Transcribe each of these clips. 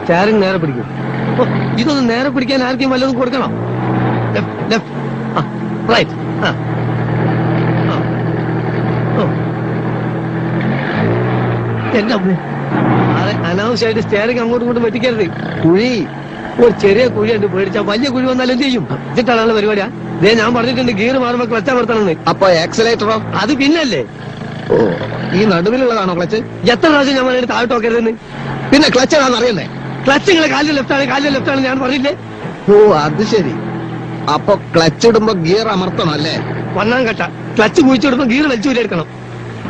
Steering നേരെ പിടിക്കും. ഇതൊന്ന് നേരെ പിടിക്കാൻ ആർക്കും വല്ലതും കൊടുക്കണം. റൈറ്റ്. എന്റെ അനാവശ്യമായിട്ട് സ്റ്റാറിങ് അങ്ങോട്ടും ഇങ്ങോട്ടും വെട്ടിക്കരുത്. കുഴി ഒരു ചെറിയ കുഴി ഉണ്ട്, പേടിച്ചാ വലിയ കുഴി വന്നാൽ എന്ത് ചെയ്യും? എന്നിട്ടാണ് പരിപാടിയാ. ഇതേ ഞാൻ പറഞ്ഞിട്ടുണ്ട് ഗിയർ മാറുമ്പോ ക്ലച്ച് അമർത്തണമെന്ന്. അപ്പൊ ആക്സിലേറ്ററോ? അത് പിന്നല്ലേ. ഓ, ഈ നടുവിലുള്ളതാണോ ക്ലച്ച്? എത്ര പ്രാവശ്യം ഞാൻ പറഞ്ഞിട്ട് താഴോട്ട് നോക്കരുതെന്ന്. പിന്നെ ക്ലച്ച് ഏതാണെന്ന് അറിയണ്ടേ? ക്ലച്ച് നിങ്ങളെ കാലിന്റെ ലെഫ്റ്റ് ആണ് ഞാൻ പറഞ്ഞില്ലേ. ഓ, അത് ശരി. അപ്പൊ ക്ലച്ച് ഇടുമ്പോ ഗിയർ അമർത്തണം അല്ലേ? ഒന്നാം ഘട്ട ക്ലച്ച് കുഴിച്ചെടുമ്പോ ഗിയർ വലിച്ചൂരെടുക്കണം.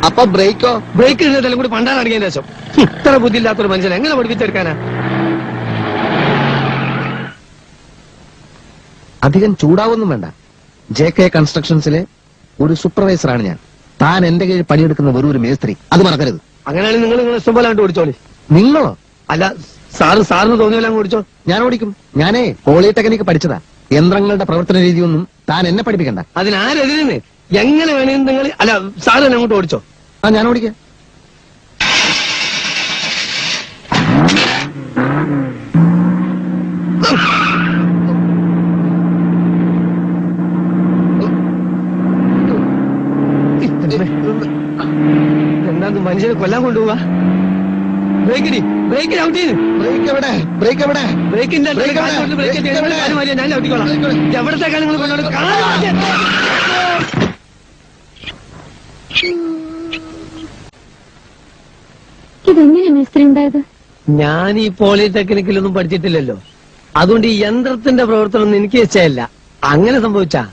അപ്പൊ ബ്രേക്കോ? ബ്രേക്ക് ഇടുന്നതെല്ലാം കൂടി പണ്ടാൻ അടങ്ങിയ ശേഷം. ഇത്ര ബുദ്ധിയില്ലാത്തൊരു മനുഷ്യൻ എങ്ങനെ പഠിപ്പിച്ചെടുക്കാനാ? അധികം ചൂടാവൊന്നും വേണ്ട. JK കൺസ്ട്രക്ഷൻസിലെ ഒരു സൂപ്പർവൈസറാണ് ഞാൻ. താൻ എന്റെ കീഴിൽ പണിയെടുക്കുന്ന വെറും ഒരു മേസ്ത്രി, അത് മറക്കരുത്. അങ്ങനെയാണെങ്കിൽ നിങ്ങൾ ഇഷ്ടം പോലെ അങ്ങോട്ട് ഓടിച്ചോളി. നിങ്ങളോ? അല്ല, സാറിന് തോന്നിയല്ല ഓടിച്ചോ. ഞാൻ ഓടിക്കും. ഞാനേ പോളിടെക്നിക്ക് പഠിച്ചതാ. യന്ത്രങ്ങളുടെ പ്രവർത്തന രീതിയൊന്നും താൻ എന്നെ പഠിപ്പിക്കണ്ട. അതിനാരെതിരെന്ന് എങ്ങനെ വേണമെങ്കിൽ നിങ്ങൾ അല്ല സാറ് തന്നെ അങ്ങോട്ട് ഓടിച്ചോ. ഞാൻ ഓടിക്കാം. എന്താ മനുഷ്യനെ കൊല്ലാൻ കൊണ്ടുപോവാ? ബ്രേക്കിന് ഔട്ട് ചെയ്ത്. ബ്രേക്ക് എവിടെ? ബ്രേക്കിന്റെ ഞാൻ ഔട്ടിക്കോളാം. എവിടത്തേക്കാൾ നിങ്ങൾ കൊണ്ടോട് ഇതെങ്ങനെ മേസ്ത്രി ഉണ്ടായത്? ഞാൻ ഈ പോളിടെക്നിക്കിലൊന്നും പഠിച്ചിട്ടില്ലല്ലോ. അതുകൊണ്ട് ഈ യന്ത്രത്തിന്റെ പ്രവർത്തനം എനിക്ക് ഇഷ്ടമല്ല. അങ്ങനെ സംഭവിച്ചാ